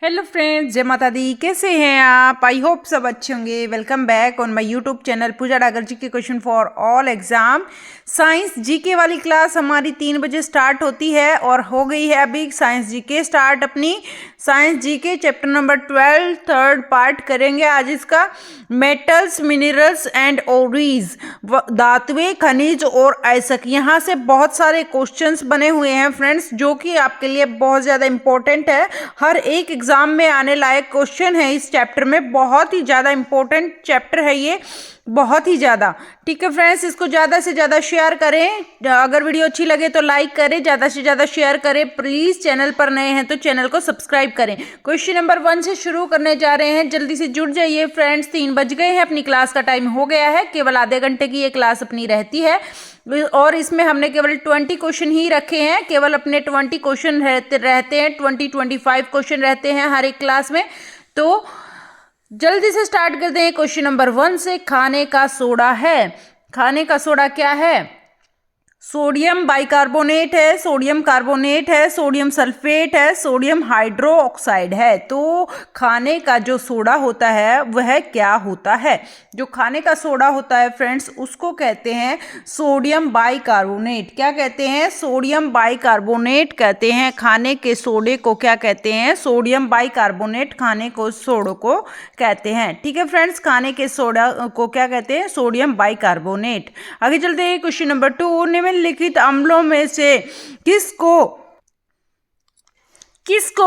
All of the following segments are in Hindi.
हेलो फ्रेंड्स, जय माता दी। कैसे हैं आप? आई होप सब अच्छे होंगे। Welcome back on my YouTube channel Pooja Dagar ji के question for all exam. Science GK वाली क्लास हमारी 3 बजे स्टार्ट होती है और हो गई है अभी साइंस जीके स्टार्ट। अपनी science GK chapter number 12 third part करेंगे आज इसका। मेटल्स, मिनरल्स एंड ओरीज, धातुएं, खनिज और अयस्क। यहाँ से बहुत सारे क्वेश्चंस बने हुए हैं फ्रेंड्स, जो कि आपके लिए बहुत ज़्यादा इंपॉर्टेंट है। हर एक एग्जाम में आने लायक क्वेश्चन है इस चैप्टर में। बहुत ही ज़्यादा इंपॉर्टेंट चैप्टर है ये, बहुत ही ज़्यादा। ठीक है फ्रेंड्स, इसको ज़्यादा से ज़्यादा शेयर करें। अगर वीडियो अच्छी लगे तो लाइक करें, ज़्यादा से ज़्यादा शेयर करें। प्लीज़ चैनल पर नए हैं तो चैनल को सब्सक्राइब करें। क्वेश्चन नंबर 1 से शुरू करने जा रहे हैं, जल्दी से जुड़ जाइए फ्रेंड्स। 3 बज गए हैं, अपनी क्लास का टाइम हो गया है। केवल आधे घंटे की ये क्लास अपनी रहती है और इसमें हमने केवल 20 क्वेश्चन ही रखे हैं। केवल अपने 20 क्वेश्चन रहते हैं, 25 क्वेश्चन रहते हैं हर एक क्लास में। तो जल्दी से स्टार्ट करते हैं क्वेश्चन नंबर 1 से। खाने का सोडा है। खाने का सोडा क्या है? सोडियम बाइकार्बोनेट है, सोडियम कार्बोनेट है, सोडियम सल्फेट है, सोडियम हाइड्रो ऑक्साइड है। तो खाने का जो सोडा होता है वह क्या होता है? जो खाने का सोडा होता है फ्रेंड्स, उसको कहते हैं सोडियम बाइकार्बोनेट। क्या कहते हैं? सोडियम बाइकार्बोनेट कहते हैं। खाने के सोडे को क्या कहते हैं? सोडियम बाइकार्बोनेट खाने को सोडे को कहते हैं। ठीक है फ्रेंड्स, खाने के सोडा को क्या कहते हैं? Sodium bicarbonate. आगे चलते हैं क्वेश्चन नंबर 2। निम्नलिखित अम्लों में से किसको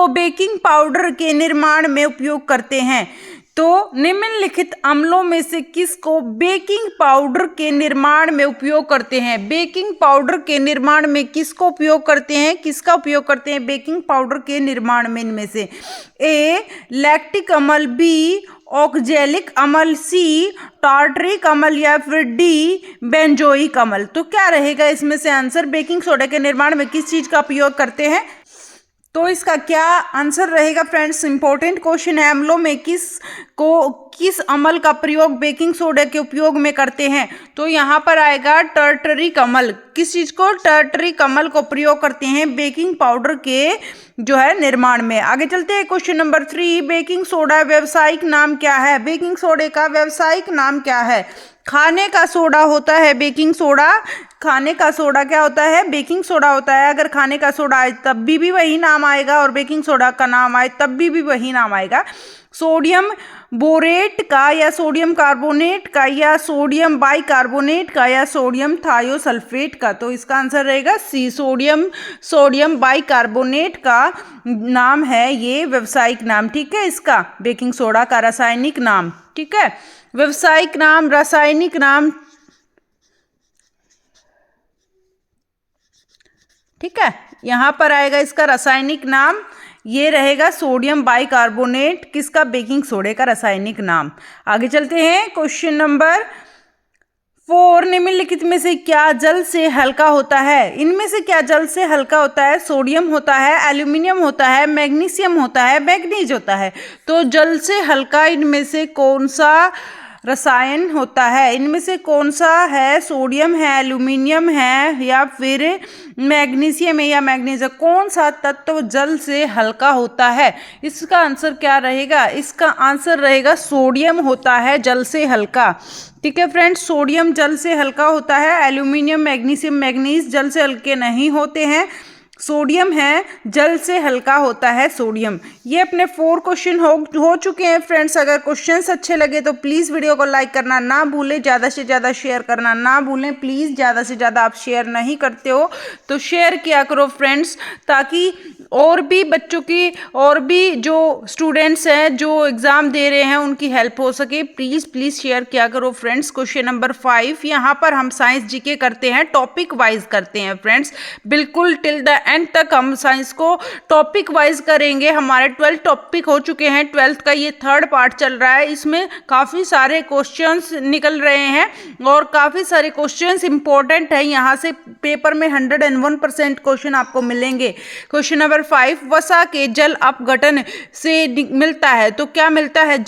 बेकिंग पाउडर के निर्माण में उपयोग करते हैं? तो निम्नलिखित अम्लों में से किसको बेकिंग पाउडर के निर्माण में उपयोग करते हैं? बेकिंग पाउडर के निर्माण में किसको उपयोग करते हैं? किसका उपयोग करते हैं बेकिंग पाउडर के निर्माण में? इनमें से ए लैक्टिक अम्ल, बी ऑक्जेलिक अम्ल, सी टार्टरिक अम्ल या फिर डी बेंजोइक अम्ल। तो क्या रहेगा इसमें से आंसर? बेकिंग सोडा के निर्माण में किस चीज का उपयोग करते हैं? तो इसका क्या आंसर रहेगा फ्रेंड्स? इंपॉर्टेंट क्वेश्चन है। अम्लों में किस अम्ल का प्रयोग बेकिंग सोडा के उपयोग में करते हैं? तो यहाँ पर आएगा टर्टरिक अम्ल। किस चीज को? टर्टरिक अम्ल को प्रयोग करते हैं बेकिंग पाउडर के जो है निर्माण में। आगे चलते हैं क्वेश्चन नंबर 3। बेकिंग सोडा व्यावसायिक नाम क्या है? बेकिंग सोडे का व्यावसायिक नाम क्या है? खाने का सोडा होता है बेकिंग सोडा। खाने का सोडा क्या होता है? बेकिंग सोडा होता है। अगर खाने का सोडा आए तब भी वही नाम आएगा और बेकिंग सोडा का नाम आए तब भी वही नाम आएगा। सोडियम बोरेट का या सोडियम कार्बोनेट का या सोडियम बाइकार्बोनेट का या सोडियम थायोसल्फेट का? तो इसका आंसर रहेगा सी, सोडियम बाइकार्बोनेट का नाम है ये व्यावसायिक नाम। ठीक है, इसका बेकिंग सोडा का रासायनिक नाम। ठीक है, व्यावसायिक नाम, रासायनिक नाम। ठीक है, यहां पर आएगा इसका रासायनिक नाम, ये रहेगा सोडियम बाइकार्बोनेट। किसका? बेकिंग सोडे का रासायनिक नाम। आगे चलते हैं क्वेश्चन नंबर 4। निम्नलिखित में से क्या जल से हल्का होता है? इनमें से क्या जल से हल्का होता है? सोडियम होता है, एल्यूमिनियम होता है, मैग्नीशियम होता है, मैग्नीज होता है। तो जल से हल्का इनमें से कौन सा रसायन होता है? इनमें से कौन सा है? सोडियम है, एल्यूमिनियम है या फिर मैग्नीशियम है या मैग्नीज? कौन सा तत्व जल से हल्का होता है? इसका आंसर क्या रहेगा? इसका आंसर रहेगा सोडियम होता है जल से हल्का। ठीक है फ्रेंड्स, सोडियम जल से हल्का होता है। एल्यूमिनियम, मैग्नीशियम, मैग्नीज जल से हल्के नहीं होते हैं। सोडियम है जल से हल्का होता है सोडियम। ये अपने 4 क्वेश्चन हो चुके हैं फ्रेंड्स। अगर क्वेश्चंस अच्छे लगे तो प्लीज़ वीडियो को लाइक करना ना भूलें, ज़्यादा से ज़्यादा शेयर करना ना भूलें। प्लीज़ ज़्यादा से ज़्यादा आप शेयर नहीं करते हो तो शेयर किया करो फ्रेंड्स, ताकि और भी बच्चों की, और भी जो स्टूडेंट्स हैं जो एग्ज़ाम दे रहे हैं उनकी हेल्प हो सके। प्लीज़ शेयर किया करो फ्रेंड्स। क्वेश्चन नंबर 5, यहाँ पर हम साइंस जीके करते हैं, टॉपिक वाइज करते हैं फ्रेंड्स। बिल्कुल टिल द एंड तक हम साइंस को टॉपिक वाइज करेंगे। हमारे 12 टॉपिक हो चुके हैं, 12th का ये थर्ड पार्ट चल रहा है। इसमें काफ़ी सारे क्वेश्चंस निकल रहे हैं और काफ़ी सारे क्वेश्चंस इंपॉर्टेंट है। यहाँ से पेपर में 101% क्वेश्चन आपको मिलेंगे। क्वेश्चन नंबर नंबर 5, वसा के जल अपघटन से मिलता है, तो क्या मिलता है?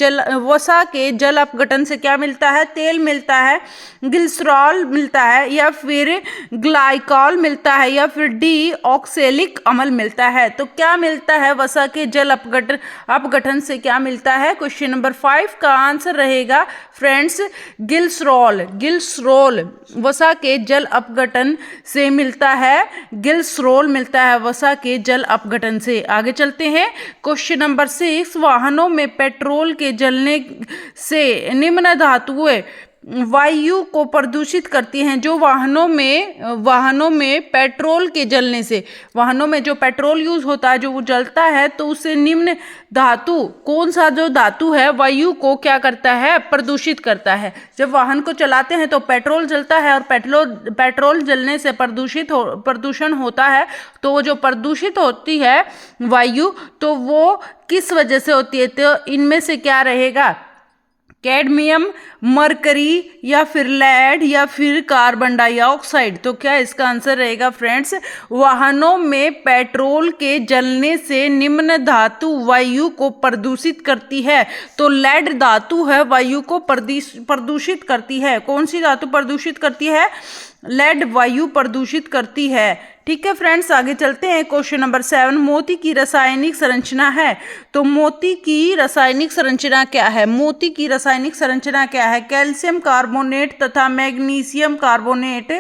वसा के जल अपघटन से क्या मिलता है? तेल मिलता है, ग्लिसरॉल मिलता है, या फिर ग्लाइकॉल मिलता है, या फिर डी ऑक्सैलिक अम्ल मिलता है। तो क्या मिलता है वसा के जल अपघटन से? क्या मिलता है? क्वेश्चन नंबर 5 का आंसर रहेगा फ्रेंड्स ग्लिसरॉल। ग्लिसरॉल वसा के जल अपघटन से मिलता है, ग्लिसरॉल मिलता है वसा के जल अपघटन से। आगे चलते हैं, क्वेश्चन नंबर 6, वाहनों में पेट्रोल के जलने से निम्न धातुएं वायु को प्रदूषित करती हैं। जो वाहनों में पेट्रोल के जलने से, वाहनों में जो पेट्रोल यूज होता है, जो वो जलता है, तो उससे निम्न धातु, कौन सा जो धातु है वायु को क्या करता है? प्रदूषित करता है। जब वाहन को चलाते हैं तो पेट्रोल जलता है, और पेट्रोल जलने से प्रदूषण होता है। तो वो जो प्रदूषित होती है वायु, तो वो किस वजह से होती है? तो इनमें से क्या रहेगा? कैडमियम, मरकरी, या फिर लेड, या फिर कार्बन डाइऑक्साइड। तो क्या इसका आंसर रहेगा फ्रेंड्स? वाहनों में पेट्रोल के जलने से निम्न धातु वायु को प्रदूषित करती है। तो लेड धातु है वायु को प्रदूषित करती है। कौन सी धातु प्रदूषित करती है? लेड वायु प्रदूषित करती है। ठीक है फ्रेंड्स, आगे चलते हैं। क्वेश्चन नंबर 7, मोती की रासायनिक संरचना है। तो मोती की रासायनिक संरचना क्या है? मोती की रासायनिक संरचना क्या है? कैल्शियम कार्बोनेट तथा मैग्नीशियम कार्बोनेट,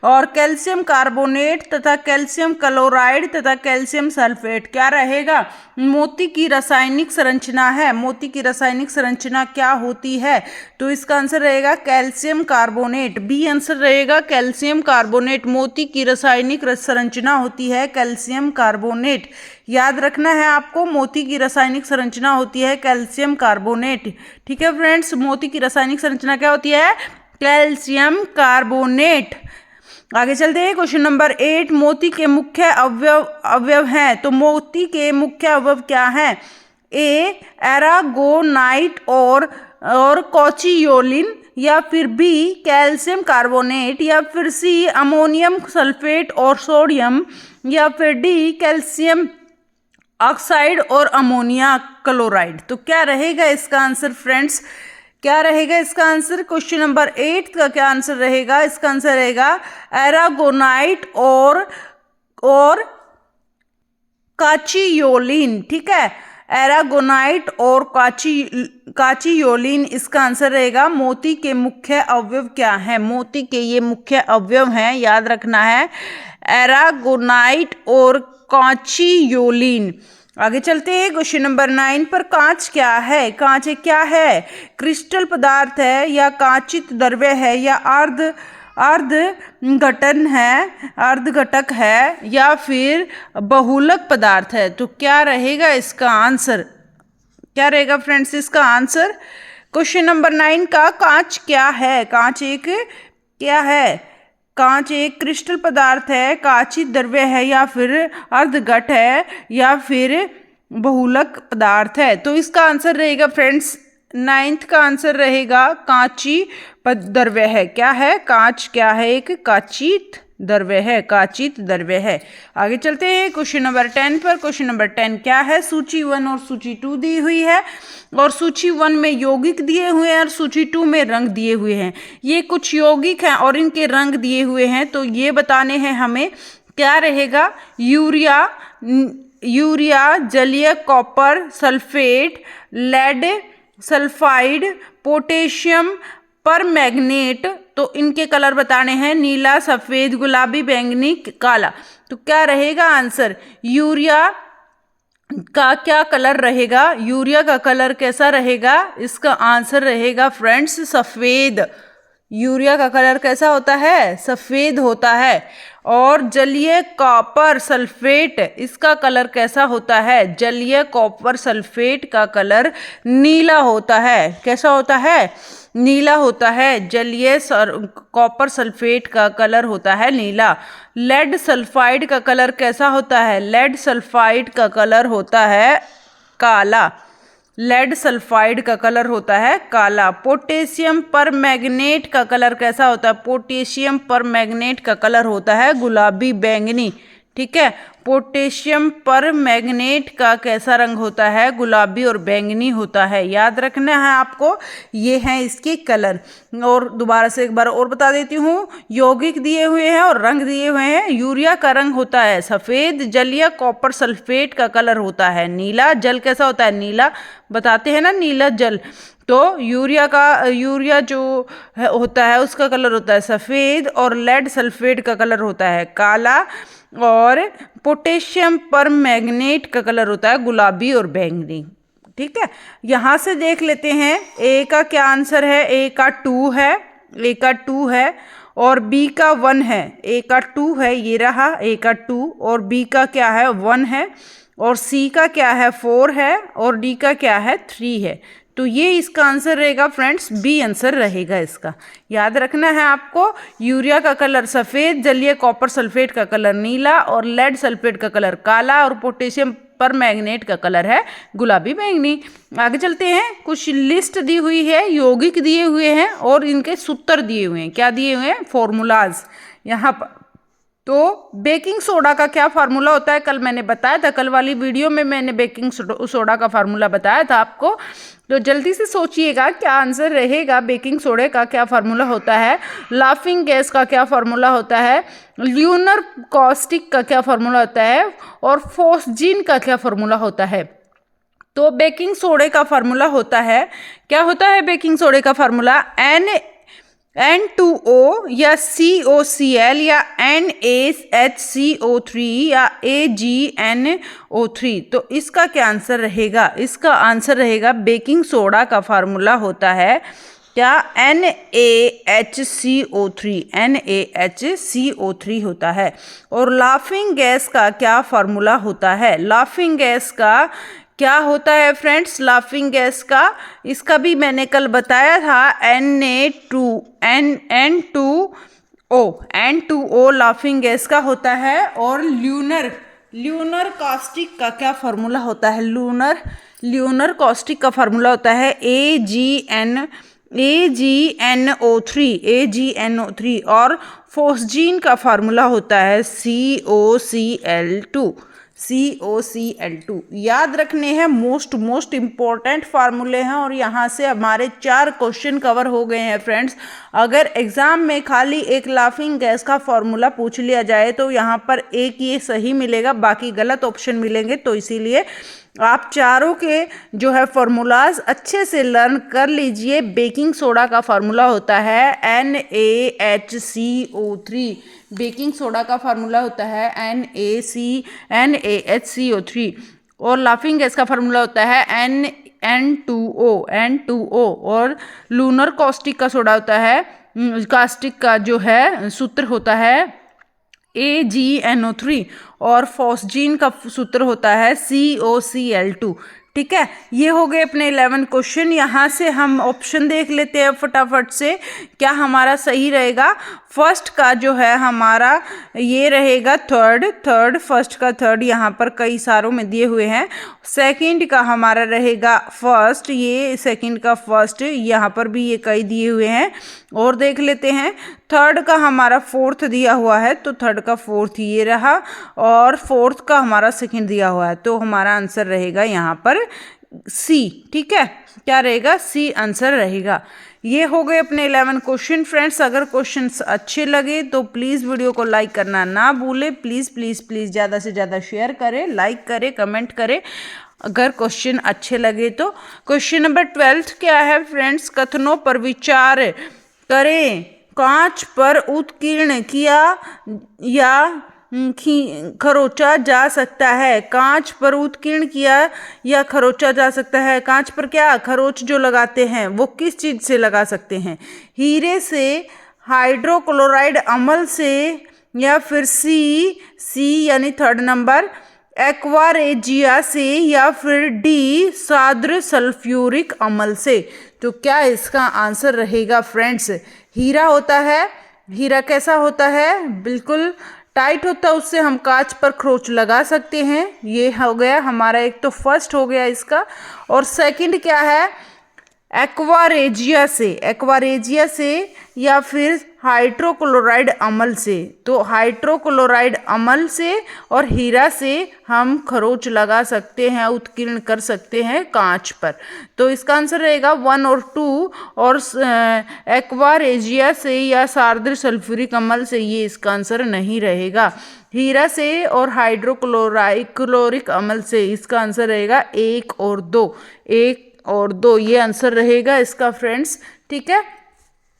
और कैल्शियम कार्बोनेट तथा कैल्शियम क्लोराइड तथा कैल्शियम सल्फेट। क्या रहेगा? मोती की रासायनिक संरचना है। मोती की रासायनिक संरचना क्या होती है? तो इसका आंसर रहेगा कैल्शियम कार्बोनेट। बी आंसर रहेगा कैल्शियम कार्बोनेट। मोती की रासायनिक संरचना होती है कैल्शियम कार्बोनेट। याद रखना है आपको, मोती की रासायनिक संरचना होती है कैल्शियम कार्बोनेट। ठीक है फ्रेंड्स, मोती की रासायनिक संरचना क्या होती है? Calcium carbonate. आगे चलते हैं, क्वेश्चन नंबर 8, मोती के मुख्य अवयव हैं। तो मोती के मुख्य अवयव क्या हैं? ए एरागोनाइट और कॉचियोलिन, या फिर बी कैल्शियम कार्बोनेट, या फिर सी अमोनियम सल्फेट और सोडियम, या फिर डी कैल्शियम ऑक्साइड और अमोनिया क्लोराइड। तो क्या रहेगा इसका आंसर फ्रेंड्स? क्या रहेगा इसका आंसर? क्वेश्चन नंबर 8 का क्या आंसर रहेगा? इसका आंसर रहेगा एरागोनाइट और काचियोलिन। ठीक है, एरागोनाइट और काचियोलिन इसका आंसर रहेगा। मोती के मुख्य अवयव क्या है? मोती के ये मुख्य अवयव हैं, याद रखना है, एरागोनाइट और काचियोलिन। आगे चलते हैं, क्वेश्चन नंबर 9 पर, कांच क्या है? कांच क्या है? क्रिस्टल पदार्थ है, या कांचित द्रव्य है, या अर्धघटक है, या फिर बहुलक पदार्थ है। तो क्या रहेगा इसका आंसर? क्या रहेगा फ्रेंड्स इसका आंसर? क्वेश्चन नंबर 9 का कांच क्या है? कांच एक क्या है? कांच एक क्रिस्टल पदार्थ है, कांचित द्रव्य है, या फिर अर्धघट है, या फिर बहुलक पदार्थ है। तो इसका आंसर रहेगा फ्रेंड्स 9th का आंसर रहेगा कांची द्रव्य है। क्या है? कांच क्या है? एक कांचित द्रव्य है, कांचित द्रव्य है। आगे चलते हैं क्वेश्चन नंबर 10 पर। क्वेश्चन नंबर 10 क्या है? सूची 1 और सूची 2 दी हुई है, और सूची 1 में यौगिक दिए हुए हैं और सूची 2 में रंग दिए हुए हैं। ये कुछ यौगिक हैं और इनके रंग दिए हुए हैं, तो ये बताने हैं हमें। क्या रहेगा? यूरिया, जलीय copper sulphate, lead sulphide, potassium permanganate. तो इनके कलर बताने हैं, नीला, सफेद, गुलाबी, बैंगनी, काला। तो क्या रहेगा आंसर? यूरिया का क्या कलर रहेगा? यूरिया का कलर कैसा रहेगा? इसका आंसर रहेगा फ्रेंड्स सफेद। यूरिया का कलर कैसा होता है? सफेद होता है। और जलीय कॉपर सल्फेट, इसका कलर कैसा होता है? जलीय कॉपर सल्फेट का कलर नीला होता है। कैसा होता है? नीला होता है। जलीय कॉपर सल्फेट का कलर होता है नीला। लेड सल्फाइड का कलर कैसा होता है? लेड सल्फाइड का कलर होता है काला। लेड सल्फाइड का कलर होता है काला। पोटेशियम परमैंगनेट का कलर कैसा होता है? पोटेशियम परमैंगनेट का कलर होता है गुलाबी बैंगनी। ठीक है। पोटेशियम पर मैग्नेट का कैसा रंग होता है? गुलाबी और बैंगनी होता है। याद रखना है आपको, ये हैं इसके कलर। और दोबारा से एक बार और बता देती हूँ, यौगिक दिए हुए हैं और रंग दिए हुए हैं। यूरिया का रंग होता है सफ़ेद, जल या कॉपर सल्फेट का कलर होता है नीला। जल कैसा होता है? नीला, बताते हैं ना नीला जल। तो यूरिया जो होता है उसका कलर होता है सफ़ेद, और लेड सल्फेट का कलर होता है काला, और पोटेशियम पर मैग्नेट का कलर होता है गुलाबी और बैंगनी। ठीक है, यहाँ से देख लेते हैं ए का क्या आंसर है। ए का 2 है, ए का 2 है, और बी का 1 है। ए का 2 है, ये रहा ए का 2, और बी का क्या है? 1 है, और सी का क्या है? 4 है, और डी का क्या है? 3 है। तो ये इसका आंसर रहेगा फ्रेंड्स, बी आंसर रहेगा इसका। याद रखना है आपको, यूरिया का कलर सफ़ेद, जलीय कॉपर सल्फेट का कलर नीला, और लेड सल्फेट का कलर काला, और पोटेशियम पर मैग्नेट का कलर है गुलाबी बैंगनी। आगे चलते हैं, कुछ लिस्ट दी हुई है, यौगिक दिए हुए हैं और इनके सूत्र दिए हुए हैं। क्या दिए हुए हैं? फॉर्मूलाज यहाँ पर। तो बेकिंग सोडा का क्या फार्मूला होता है? कल मैंने बताया था, कल वाली वीडियो में मैंने बेकिंग सोडा का फार्मूला बताया था आपको। तो जल्दी से सोचिएगा क्या आंसर रहेगा। बेकिंग सोडे का क्या फार्मूला होता है? लाफिंग गैस का क्या फार्मूला होता है? ल्यूनर कॉस्टिक का क्या फार्मूला होता है? और फोस्जीन का क्या फार्मूला होता है? तो बेकिंग सोडे का फार्मूला होता है, क्या होता है बेकिंग सोडे का फार्मूला? N2O या COCl या NaHCO3 या AgNO3। तो इसका क्या आंसर रहेगा? इसका आंसर रहेगा बेकिंग सोडा का फार्मूला होता है क्या? NaHCO3 होता है। और लाफिंग गैस का क्या फार्मूला होता है? लाफिंग गैस का क्या होता है फ्रेंड्स? लाफिंग गैस का, इसका भी मैंने कल बताया था, N2O लाफिंग गैस का होता है। और ल्यूनर कॉस्टिक का क्या फार्मूला होता है? ल्यूनर कॉस्टिक का फार्मूला होता है AgNO3। और फोस्जीन का फार्मूला होता है COCl2। याद रखने हैं, मोस्ट इम्पॉर्टेंट फार्मूले हैं। और यहाँ से हमारे 4 क्वेश्चन कवर हो गए हैं फ्रेंड्स। अगर एग्जाम में खाली एक लाफिंग गैस का फार्मूला पूछ लिया जाए तो यहाँ पर एक ये सही मिलेगा, बाकी गलत ऑप्शन मिलेंगे। तो इसीलिए आप चारों के जो है फार्मूलाज अच्छे से लर्न कर लीजिए। बेकिंग सोडा का फार्मूला होता है NaHCO3। बेकिंग सोडा का फार्मूला होता है NaHCO3। और लाफिंग गैस का फार्मूला होता है N2O। और लूनर कॉस्टिक का सोडा होता है, कास्टिक का जो है सूत्र होता है AgNO3। और फोस्जीन का सूत्र होता है COCl2। ठीक है, ये हो गए अपने 11 क्वेश्चन। यहाँ से हम ऑप्शन देख लेते हैं फटाफट से, क्या हमारा सही रहेगा। फर्स्ट का जो है हमारा ये रहेगा थर्ड, फर्स्ट का थर्ड यहाँ पर कई सारों में दिए हुए हैं। सेकंड का हमारा रहेगा फर्स्ट, ये सेकंड का फर्स्ट, यहाँ पर भी ये कई दिए हुए हैं। और देख लेते हैं, थर्ड का हमारा फोर्थ दिया हुआ है, तो थर्ड का फोर्थ ये रहा। और फोर्थ का हमारा सेकंड दिया हुआ है, तो हमारा आंसर रहेगा यहाँ पर सी। ठीक है, क्या रहेगा? सी आंसर रहेगा। ये हो गए अपने 11 क्वेश्चन फ्रेंड्स। अगर क्वेश्चंस अच्छे लगे तो प्लीज़ वीडियो को लाइक करना ना भूलें। प्लीज़ ज़्यादा से ज़्यादा शेयर करें, लाइक करें, कमेंट करें अगर क्वेश्चन अच्छे लगे तो। क्वेश्चन नंबर 12 क्या है फ्रेंड्स? कथनों पर विचार करें। कांच पर उत्कीर्ण किया या खरोचा जा सकता है। कांच पर उत्कीर्ण किया या खरोचा जा सकता है। कांच पर क्या खरोच जो लगाते हैं वो किस चीज़ से लगा सकते हैं? हीरे से, हाइड्रोक्लोराइड अम्ल से, या फिर सी यानी थर्ड नंबर एक्वा रेजिया से, या फिर डी साद्र सल्फ्यूरिक अम्ल से। तो क्या इसका आंसर रहेगा फ्रेंड्स? हीरा होता है। हीरा कैसा होता है? बिल्कुल टाइट होता है, उससे हम कांच पर खरोच लगा सकते हैं। ये हो गया हमारा, एक तो फर्स्ट हो गया इसका। और सेकंड क्या है? एक्वा रेजिया से, या फिर हाइड्रोक्लोराइड अम्ल से। तो हाइड्रोक्लोराइड अम्ल से और हीरा से हम खरोंच लगा सकते हैं, उत्कीर्ण कर सकते हैं कांच पर। तो इसका आंसर रहेगा 1 और 2। और एक्वा रेजिया से या सार्द्र सल्फ्यूरिक अम्ल से, ये इसका आंसर नहीं रहेगा। हीरा से और हाइड्रोक्लोरिक अम्ल से, इसका आंसर रहेगा 1 और 2। 1 और 2 ये आंसर रहेगा इसका फ्रेंड्स। ठीक है,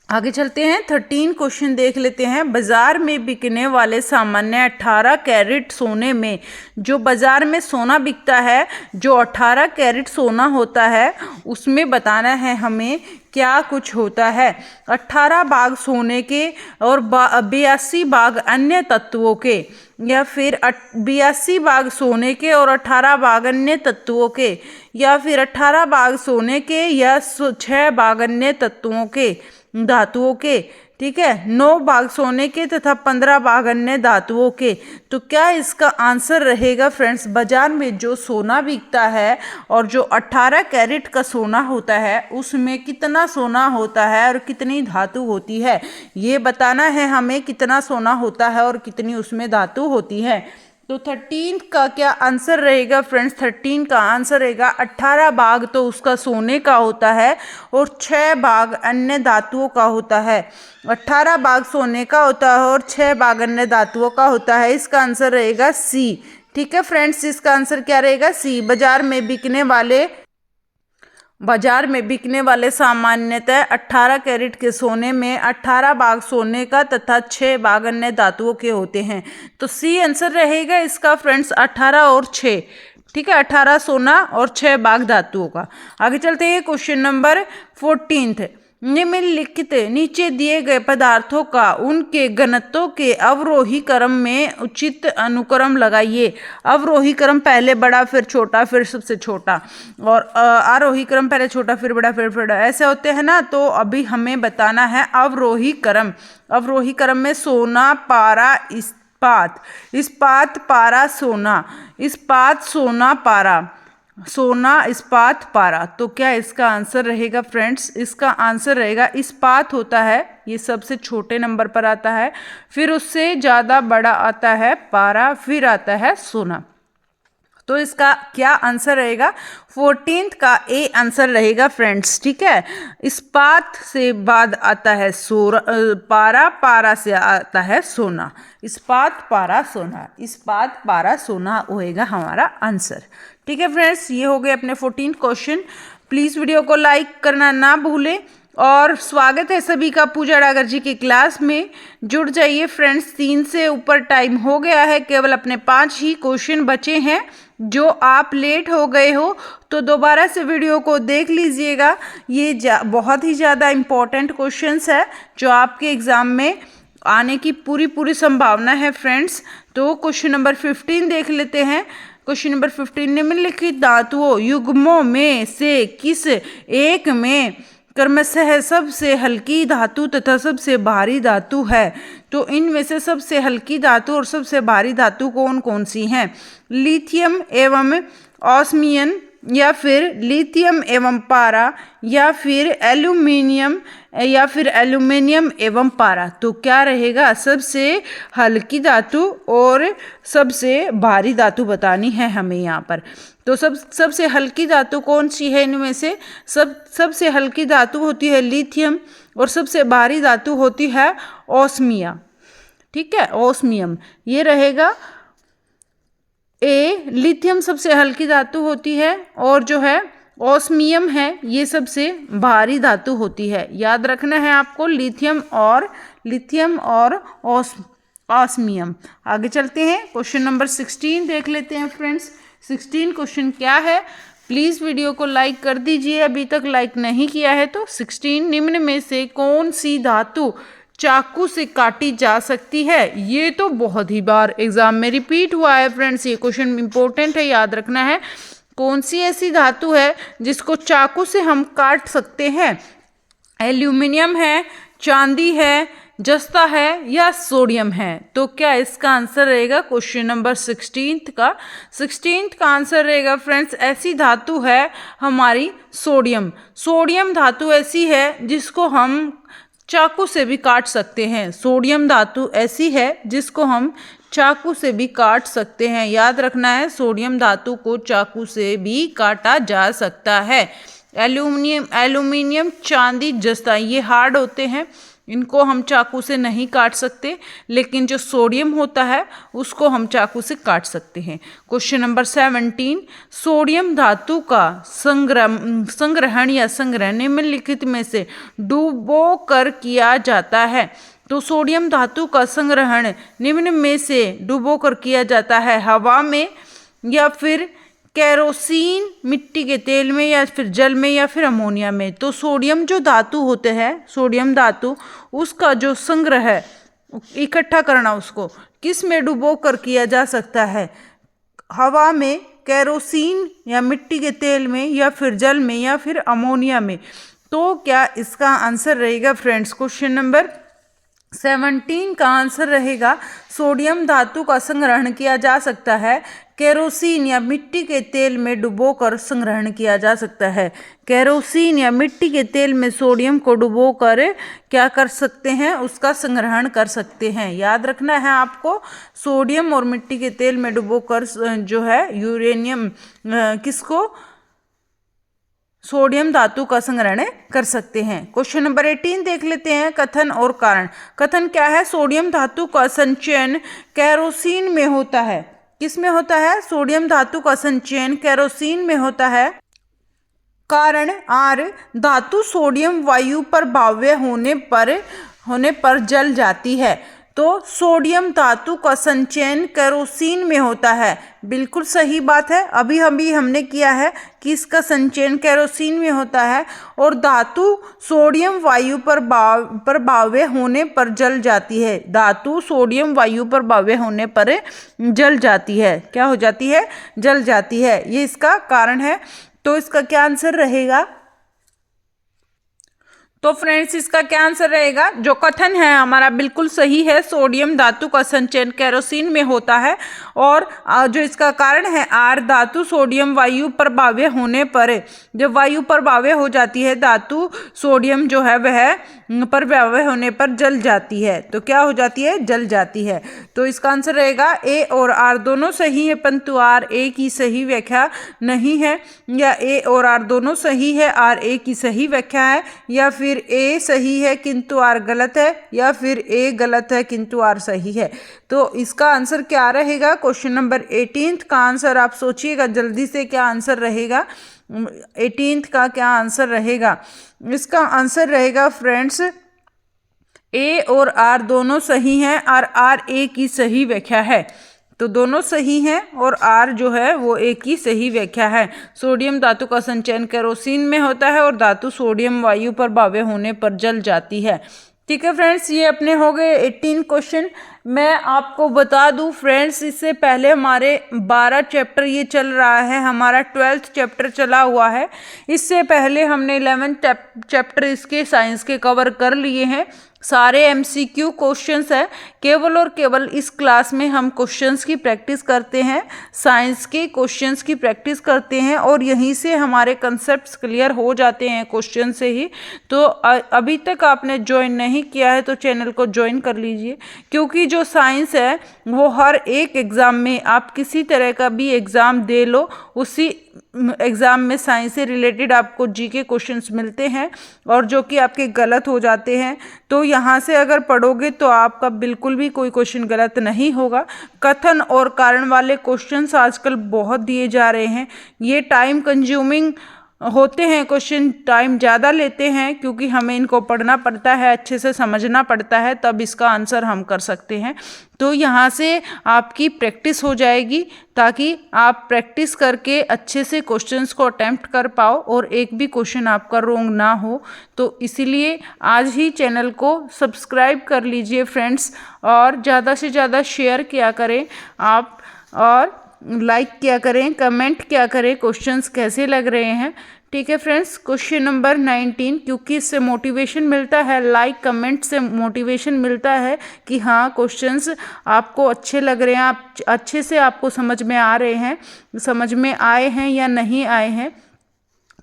आगे चलते हैं। 13 क्वेश्चन देख लेते हैं। बाजार में बिकने वाले सामान्य 18 कैरेट सोने में, जो बाजार में सोना बिकता है, जो 18 कैरेट सोना होता है, उसमें बताना है हमें क्या कुछ होता है। 18 भाग सोने के और 82 भाग अन्य तत्वों के, या फिर 82 भाग सोने के और 18 भाग अन्य तत्वों के, या फिर 18 भाग सोने के या 6 भाग अन्य तत्वों के, धातुओं के। ठीक है, 9 भाग सोने के तथा 15 भाग अन्य धातुओं के। तो क्या इसका आंसर रहेगा फ्रेंड्स, बाजार में जो सोना बिकता है और जो 18 कैरेट का सोना होता है, उसमें कितना सोना होता है और कितनी धातु होती है, ये बताना है हमें। कितना सोना होता है और कितनी उसमें धातु होती है। तो 13 का क्या आंसर रहेगा फ्रेंड्स? 13 का आंसर रहेगा 18 भाग तो उसका सोने का होता है और 6 भाग अन्य धातुओं का होता है। 18 भाग सोने का होता है और 6 भाग अन्य धातुओं का होता है। इसका आंसर रहेगा सी। ठीक है फ्रेंड्स, इसका आंसर क्या रहेगा? सी। बाजार में बिकने वाले सामान्यतः 18 कैरेट के सोने में 18 भाग सोने का तथा 6 भाग अन्य धातुओं के होते हैं। तो सी आंसर रहेगा इसका फ्रेंड्स, 18 और 6। ठीक है, 18 सोना और 6 भाग धातुओं का। आगे चलते हैं क्वेश्चन नंबर 14। निम्नलिखित नीचे दिए गए पदार्थों का उनके घनत्व के अवरोही क्रम में उचित अनुक्रम लगाइए। अवरोही क्रम पहले बड़ा फिर छोटा फिर सबसे छोटा, और आरोही क्रम पहले छोटा फिर बड़ा फिर बड़ा, ऐसे होते हैं ना। तो अभी हमें बताना है अवरोही क्रम। अवरोही क्रम में सोना, पारा, इस्पात, पारा, सोना, इस्पात, सोना, पारा, सोना, इस्पात, पारा। तो क्या इसका आंसर रहेगा फ्रेंड्स? इसका आंसर रहेगा इस्पात होता है, ये सबसे छोटे नंबर पर आता है, फिर उससे ज़्यादा बड़ा आता है पारा, फिर आता है सोना। तो इसका क्या आंसर रहेगा? 14 का ए आंसर रहेगा फ्रेंड्स। ठीक है, इस्पात से बाद आता है पारा, पारा से आता है सोना। इस्पात, पारा, सोना, इस्पात, पारा, सोना होएगा हमारा आंसर। ठीक है फ्रेंड्स, ये हो गए अपने 14 क्वेश्चन। प्लीज़ वीडियो को लाइक करना ना भूलें और स्वागत है सभी का पूजा डागर जी की क्लास में। जुड़ जाइए फ्रेंड्स, 3 से ऊपर टाइम हो गया है, केवल अपने 5 ही क्वेश्चन बचे हैं। जो आप लेट हो गए हो तो दोबारा से वीडियो को देख लीजिएगा। ये बहुत ही ज़्यादा इम्पोर्टेंट क्वेश्चंस है जो आपके एग्ज़ाम में आने की पूरी संभावना है फ्रेंड्स। तो क्वेश्चन नंबर 15 देख लेते हैं। क्वेश्चन नंबर 15, निम्नलिखित धातुओं युग्मों में से किस एक में क्रमशः सबसे हल्की धातु तथा सबसे भारी धातु है? तो इनमें से सबसे हल्की धातु और सबसे भारी धातु कौन कौन सी हैं? लिथियम एवं ऑस्मियम, या फिर लिथियम एवं पारा, या फिर एल्यूमिनियम, या फिर एल्यूमिनियम एवं पारा। तो क्या रहेगा? सबसे हल्की धातु और सबसे भारी धातु बतानी है हमें यहाँ पर। तो सबसे हल्की धातु कौन सी है इनमें से? सबसे हल्की धातु होती है लिथियम और सबसे भारी धातु होती है ऑस्मिया। ठीक है, ऑस्मियम ये रहेगा ए। लिथियम सबसे हल्की धातु होती है और जो है ऑस्मियम है ये सबसे भारी धातु होती है। याद रखना है आपको, लिथियम और ऑस्मियम। आगे चलते हैं, क्वेश्चन नंबर 16 देख लेते हैं फ्रेंड्स। 16 क्वेश्चन क्या है? प्लीज़ वीडियो को लाइक कर दीजिए, अभी तक लाइक नहीं किया है तो। 16, निम्न में से कौन सी धातु चाकू से काटी जा सकती है? ये तो बहुत ही बार एग्जाम में रिपीट हुआ है फ्रेंड्स, ये क्वेश्चन इंपॉर्टेंट है, याद रखना है। कौन सी ऐसी धातु है जिसको चाकू से हम काट सकते हैं? एल्यूमिनियम है, चांदी है, जस्ता है, या सोडियम है? तो क्या इसका आंसर रहेगा क्वेश्चन नंबर 16 का? 16 का आंसर रहेगा फ्रेंड्स, ऐसी धातु है हमारी सोडियम। सोडियम धातु ऐसी है जिसको हम चाकू से भी काट सकते हैं। सोडियम धातु ऐसी है जिसको हम चाकू से भी काट सकते हैं। याद रखना है, सोडियम धातु को चाकू से भी काटा जा सकता है। एल्यूमिनियम, चांदी, जस्ता ये हार्ड होते हैं, इनको हम चाकू से नहीं काट सकते, लेकिन जो सोडियम होता है उसको हम चाकू से काट सकते हैं। क्वेश्चन नंबर 17, सोडियम धातु का संग्रहण या संग्रह निम्नलिखित में से डुबो कर किया जाता है। तो सोडियम धातु का संग्रहण निम्न में से डुबो कर किया जाता है। हवा में, या फिर केरोसिन, मिट्टी के तेल में, या फिर जल में, या फिर अमोनिया में। तो सोडियम जो धातु होते हैं, सोडियम धातु, उसका जो संग्रह है, इकट्ठा करना, उसको किस में डुबो कर किया जा सकता है? हवा में, केरोसिन या मिट्टी के तेल में, या फिर जल में, या फिर अमोनिया में। तो क्या इसका आंसर रहेगा फ्रेंड्स? क्वेश्चन नंबर 17 का आंसर रहेगा सोडियम धातु का संग्रहण किया जा सकता है केरोसिन या मिट्टी के तेल में डुबोकर संग्रहण किया जा सकता है। केरोसिन या मिट्टी के तेल में सोडियम को डुबोकर क्या कर सकते हैं? उसका संग्रहण कर सकते हैं। याद रखना है आपको, सोडियम और मिट्टी के तेल में डुबोकर जो है यूरेनियम किसको, सोडियम धातु का संग्रहण कर सकते हैं। क्वेश्चन नंबर 18 देख लेते हैं, कथन और कारण। कथन क्या है? सोडियम धातु का संचयन केरोसिन में होता है। किस में होता है? सोडियम धातु का संचयन केरोसिन में होता है। कारण आर, धातु सोडियम वायु पर बाह्य होने पर जल जाती है। तो सोडियम धातु का संचयन केरोसिन में होता है। बिल्कुल सही बात है, अभी हमने किया है कि इसका संचयन केरोसिन में होता है, और धातु सोडियम वायु पर बाह्य होने पर जल जाती है। धातु सोडियम वायु पर बाह्य होने पर जल जाती है। क्या हो जाती है? जल जाती है। ये इसका कारण है। तो इसका क्या आंसर रहेगा? तो फ्रेंड्स, इसका क्या आंसर रहेगा? जो कथन है हमारा बिल्कुल सही है, सोडियम धातु का संचयन केरोसिन में होता है। और जो इसका कारण है आर, धातु सोडियम वायु पर बाह्य होने पर, जब वायु पर बाह्य हो जाती है धातु सोडियम जो है वह पर बाह्य होने पर जल जाती है। तो क्या हो जाती है? जल जाती है। तो इसका आंसर रहेगा ए और आर दोनों सही है, परंतु आर ए की सही व्याख्या नहीं है, या ए और आर दोनों सही है, आर ए की सही व्याख्या है, या फिर ए सही है किंतु आर गलत है, या फिर ए गलत है किंतु आर सही है। तो इसका आंसर क्या रहेगा? क्वेश्चन नंबर 18 का आंसर आप सोचिएगा जल्दी से, क्या आंसर रहेगा 18 का? क्या आंसर रहेगा? इसका आंसर रहेगा फ्रेंड्स, ए और आर दोनों सही हैं, और आर ए की सही व्याख्या है। तो दोनों सही हैं और आर जो है वो एक ही सही व्याख्या है। सोडियम धातु का संचयन केरोसिन में होता है, और धातु सोडियम वायु पर बाह्य होने पर जल जाती है। ठीक है फ्रेंड्स, ये अपने हो गए 18 क्वेश्चन। मैं आपको बता दूं फ्रेंड्स, इससे पहले हमारे 12 चैप्टर ये चल रहा है, हमारा 12th चैप्टर चला हुआ है। इससे पहले हमने 11th चैप्टर इसके साइंस के कवर कर लिए हैं। सारे MCQ क्वेश्चंस है। केवल और केवल इस क्लास में हम क्वेश्चंस की प्रैक्टिस करते हैं, साइंस के क्वेश्चंस की प्रैक्टिस करते हैं, और यहीं से हमारे कंसेप्ट्स क्लियर हो जाते हैं क्वेश्चन से ही। तो अभी तक आपने ज्वाइन नहीं किया है तो चैनल को ज्वाइन कर लीजिए, क्योंकि जो साइंस है वो हर एक एग्ज़ाम में, आप किसी तरह का भी एग्ज़ाम दे लो, उसी एग्ज़ाम में साइंस से रिलेटेड आपको GK क्वेश्चंस मिलते हैं, और जो कि आपके गलत हो जाते हैं। तो यहाँ से अगर पढ़ोगे तो आपका बिल्कुल भी कोई क्वेश्चन गलत नहीं होगा। कथन और कारण वाले क्वेश्चंस आजकल बहुत दिए जा रहे हैं। ये टाइम कंज्यूमिंग होते हैं क्वेश्चन, टाइम ज़्यादा लेते हैं, क्योंकि हमें इनको पढ़ना पड़ता है, अच्छे से समझना पड़ता है, तब इसका आंसर हम कर सकते हैं। तो यहाँ से आपकी प्रैक्टिस हो जाएगी, ताकि आप प्रैक्टिस करके अच्छे से क्वेश्चंस को अटेम्प्ट कर पाओ और एक भी क्वेश्चन आपका रॉन्ग ना हो। तो इसीलिए आज ही चैनल को सब्सक्राइब कर लीजिए फ्रेंड्स, और ज़्यादा से ज़्यादा शेयर किया करें आप, और लाइक किया करें, कमेंट किया करें क्वेश्चंस कैसे लग रहे हैं। ठीक है फ्रेंड्स, क्वेश्चन नंबर 19, क्योंकि इससे मोटिवेशन मिलता है, लाइक कमेंट से मोटिवेशन मिलता है कि हाँ क्वेश्चंस आपको अच्छे लग रहे हैं, आप अच्छे से आपको समझ में आ रहे हैं, समझ में आए हैं या नहीं आए हैं।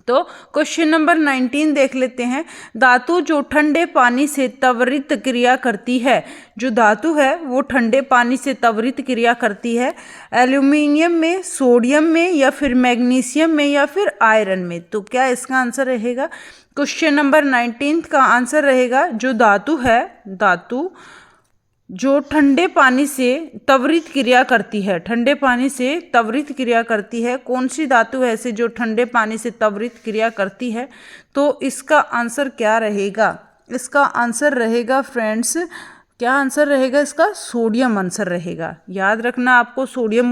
तो क्वेश्चन नंबर 19 देख लेते हैं। धातु जो ठंडे पानी से त्वरित क्रिया करती है, जो धातु है वो ठंडे पानी से त्वरित क्रिया करती है, एल्यूमिनियम में, सोडियम में, या फिर मैग्नीशियम में, या फिर आयरन में। तो क्या इसका आंसर रहेगा? क्वेश्चन नंबर 19 का आंसर रहेगा जो धातु है, धातु जो ठंडे पानी से त्वरित क्रिया करती है, ठंडे पानी से त्वरित क्रिया करती है। कौन सी धातु है ऐसे जो ठंडे पानी से त्वरित क्रिया करती है? तो इसका आंसर क्या रहेगा? इसका आंसर रहेगा फ्रेंड्स, क्या आंसर रहेगा इसका? सोडियम आंसर रहेगा। याद रखना आपको, सोडियम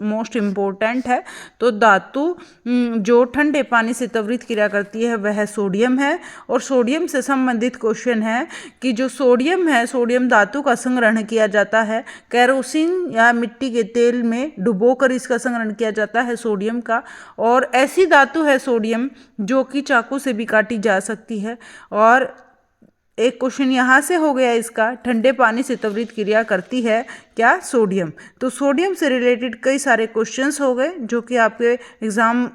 मोस्ट इम्पोर्टेंट है। तो धातु जो ठंडे पानी से त्वरित क्रिया करती है वह सोडियम है। और सोडियम से संबंधित क्वेश्चन है कि जो सोडियम है, सोडियम धातु का संग्रहण किया जाता है केरोसिन या मिट्टी के तेल में डुबोकर इसका संग्रहण किया जाता है सोडियम का। और ऐसी धातु है सोडियम जो कि चाकू से भी काटी जा सकती है। और एक क्वेश्चन यहाँ से हो गया इसका, ठंडे पानी से त्वरित क्रिया करती है क्या? सोडियम। तो सोडियम से रिलेटेड कई सारे क्वेश्चंस हो गए जो कि आपके एग्ज़ाम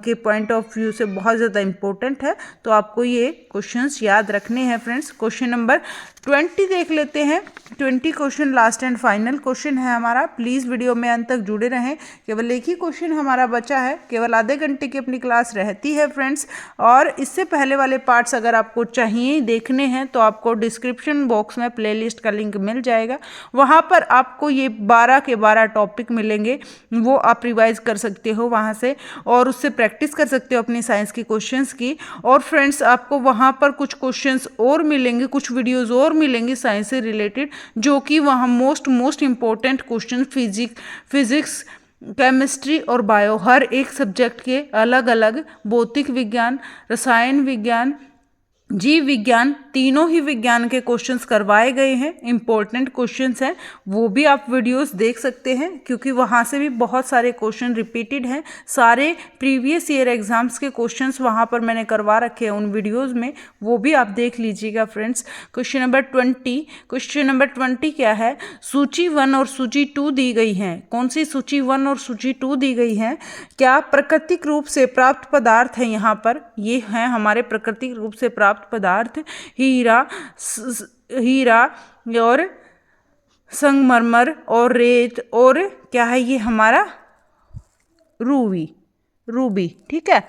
के पॉइंट ऑफ व्यू से बहुत ज़्यादा इम्पोर्टेंट है। तो आपको ये क्वेश्चंस याद रखने हैं फ्रेंड्स। क्वेश्चन नंबर 20 देख लेते हैं। 20 question last and final question है हमारा। प्लीज़ वीडियो में अंत तक जुड़े रहें। केवल एक ही क्वेश्चन हमारा बचा है, केवल आधे घंटे की अपनी क्लास रहती है फ्रेंड्स। और इससे पहले वाले पार्ट्स अगर आपको चाहिए देखने हैं तो आपको डिस्क्रिप्शन बॉक्स में प्लेलिस्ट का लिंक मिल जाएगा। वहाँ पर आपको ये 12 के 12 टॉपिक मिलेंगे, वो आप रिवाइज कर सकते हो वहाँ से और उससे प्रैक्टिस कर सकते हो अपनी साइंस की क्वेश्चंस की। और फ्रेंड्स आपको वहाँ पर कुछ क्वेश्चंस और मिलेंगे, कुछ वीडियोज़ और मिलेंगी साइंस से रिलेटेड, जो कि वहाँ most important question physics, chemistry और बायो, हर एक सब्जेक्ट के अलग अलग, भौतिक विज्ञान, रसायन विज्ञान, जीव विज्ञान, तीनों ही विज्ञान के क्वेश्चंस करवाए गए हैं। इंपॉर्टेंट क्वेश्चंस हैं, वो भी आप वीडियोस देख सकते हैं क्योंकि वहाँ से भी बहुत सारे क्वेश्चन रिपीटेड हैं। सारे प्रीवियस ईयर एग्जाम्स के क्वेश्चंस वहाँ पर मैंने करवा रखे हैं उन वीडियोस में, वो भी आप देख लीजिएगा फ्रेंड्स। क्वेश्चन नंबर 20 क्या है? सूची 1 और सूची 2 दी गई हैं। कौन सी सूची 1 और सूची 2 दी गई हैं? क्या प्राकृतिक रूप से प्राप्त पदार्थ है? यहाँ पर ये हैं हमारे प्राकृतिक रूप से प्राप्त पदार्थ, हीरा और संगमरमर और रेत, और क्या है ये हमारा? रूबी। ठीक है।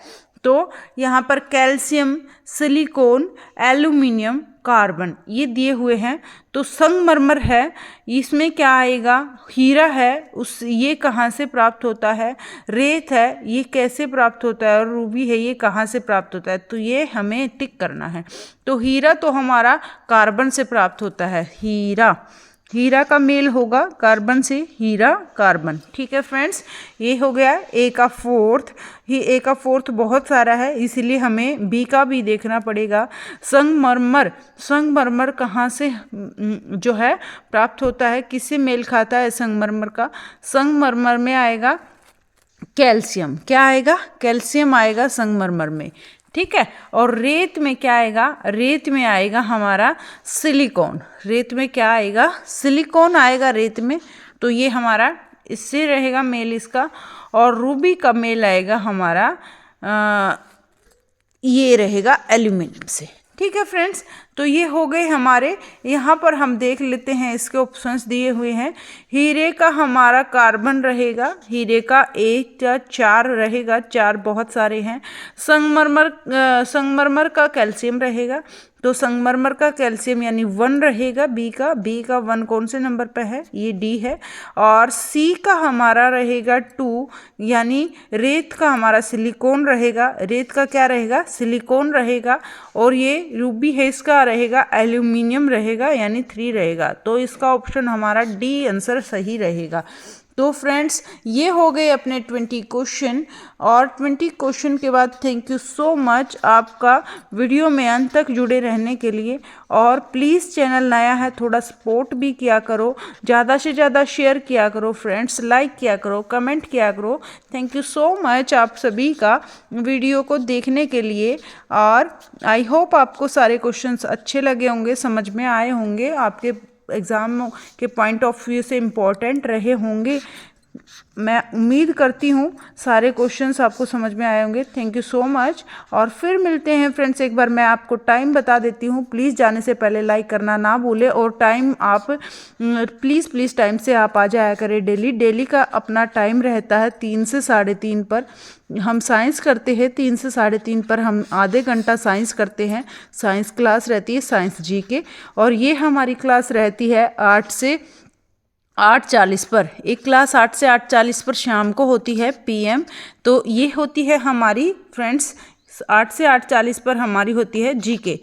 तो यहाँ पर कैल्शियम, सिलिकॉन, एल्यूमिनियम, कार्बन ये दिए हुए हैं। तो संगमरमर है, इसमें क्या आएगा? हीरा है, ये कहाँ से प्राप्त होता है? रेत है, ये कैसे प्राप्त होता है? और रूबी है, ये कहाँ से प्राप्त होता है? तो ये हमें टिक करना है। तो हीरा तो हमारा कार्बन से प्राप्त होता है। हीरा का मेल होगा कार्बन से, हीरा कार्बन। ठीक है फ्रेंड्स, ये हो गया ए का फोर्थ बहुत सारा है इसीलिए हमें बी का भी देखना पड़ेगा। संगमरमर कहाँ से जो है प्राप्त होता है? किससे मेल खाता है संगमरमर का? संगमरमर में आएगा कैल्शियम। क्या आएगा? कैल्शियम आएगा संगमरमर में। ठीक है। और रेत में क्या आएगा? रेत में आएगा हमारा सिलिकॉन। रेत में क्या आएगा? सिलिकॉन आएगा रेत में। तो ये हमारा इससे रहेगा मेल इसका। और रूबी का मेल आएगा हमारा ये रहेगा एल्यूमिनियम से। ठीक है फ्रेंड्स, तो ये हो गए हमारे। यहाँ पर हम देख लेते हैं, इसके ऑप्शंस दिए हुए हैं। हीरे का हमारा कार्बन रहेगा, हीरे का 1 या 4 रहेगा, 4 बहुत सारे हैं। संगमरमर का कैल्शियम रहेगा, तो संगमरमर का कैल्शियम यानी 1 रहेगा। बी का 1 कौन से नंबर पे है? ये डी है। और सी का हमारा रहेगा 2, यानी रेत का हमारा सिलिकॉन रहेगा। रेत का क्या रहेगा? सिलिकॉन रहेगा। और ये रूबी है, इसका रहेगा एल्यूमिनियम रहेगा, यानी 3 रहेगा। तो इसका ऑप्शन हमारा डी आंसर सही रहेगा। तो फ्रेंड्स ये हो गए अपने 20 क्वेश्चन। और 20 क्वेश्चन के बाद थैंक यू सो मच आपका वीडियो में अंत तक जुड़े रहने के लिए। और प्लीज़ चैनल नया है, थोड़ा सपोर्ट भी किया करो, ज़्यादा से ज़्यादा शेयर किया करो फ्रेंड्स, लाइक किया करो, कमेंट किया करो। थैंक यू सो मच आप सभी का वीडियो को देखने के लिए। और आई होप आपको सारे क्वेश्चंस अच्छे लगे होंगे, समझ में आए होंगे, आपके एग्ज़ाम के पॉइंट ऑफ व्यू से इम्पॉर्टेंट रहे होंगे। मैं उम्मीद करती हूँ सारे क्वेश्चंस आपको समझ में आए होंगे। Thank you so much. और फिर मिलते हैं फ्रेंड्स। एक बार मैं आपको टाइम बता देती हूँ, प्लीज़ जाने से पहले लाइक करना ना भूलें, और टाइम आप प्लीज़ टाइम से आप आ जाया करें। डेली का अपना टाइम रहता है 3 से 3:30 पर। हम साइंस करते हैं 3 से 3:30 पर, हम आधे घंटा साइंस करते हैं। साइंस क्लास रहती है साइंस जीके, और ये हमारी क्लास रहती है 8 से 8:40 पर। एक क्लास 8 से 8:40 पर शाम को होती है PM। तो ये होती है हमारी फ्रेंड्स 8 से 8:40 पर हमारी होती है जीके,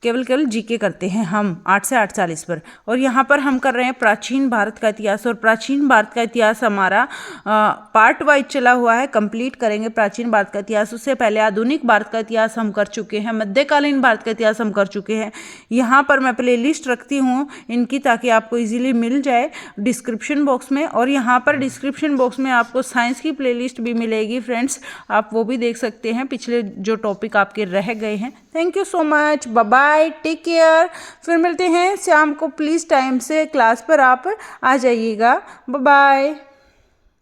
केवल जीके करते हैं हम 8 से 8:40 पर। और यहाँ पर हम कर रहे हैं प्राचीन भारत का इतिहास, और प्राचीन भारत का इतिहास हमारा पार्ट वाइज चला हुआ है। कंप्लीट करेंगे प्राचीन भारत का इतिहास। उससे पहले आधुनिक भारत का इतिहास हम कर चुके हैं, मध्यकालीन भारत का इतिहास हम कर चुके हैं। यहाँ पर मैं प्ले लिस्ट रखती हूँ इनकी, ताकि आपको ईजिली मिल जाए डिस्क्रिप्शन बॉक्स में। और यहाँ पर डिस्क्रिप्शन बॉक्स में आपको साइंस की प्ले लिस्ट भी मिलेगी फ्रेंड्स, आप वो भी देख सकते हैं, पिछले जो टॉपिक आपके रह गए हैं। Thank you so much, bye bye, take care. फिर मिलते हैं शाम को, प्लीज़ टाइम से क्लास पर आप आ जाइएगा। Bye bye.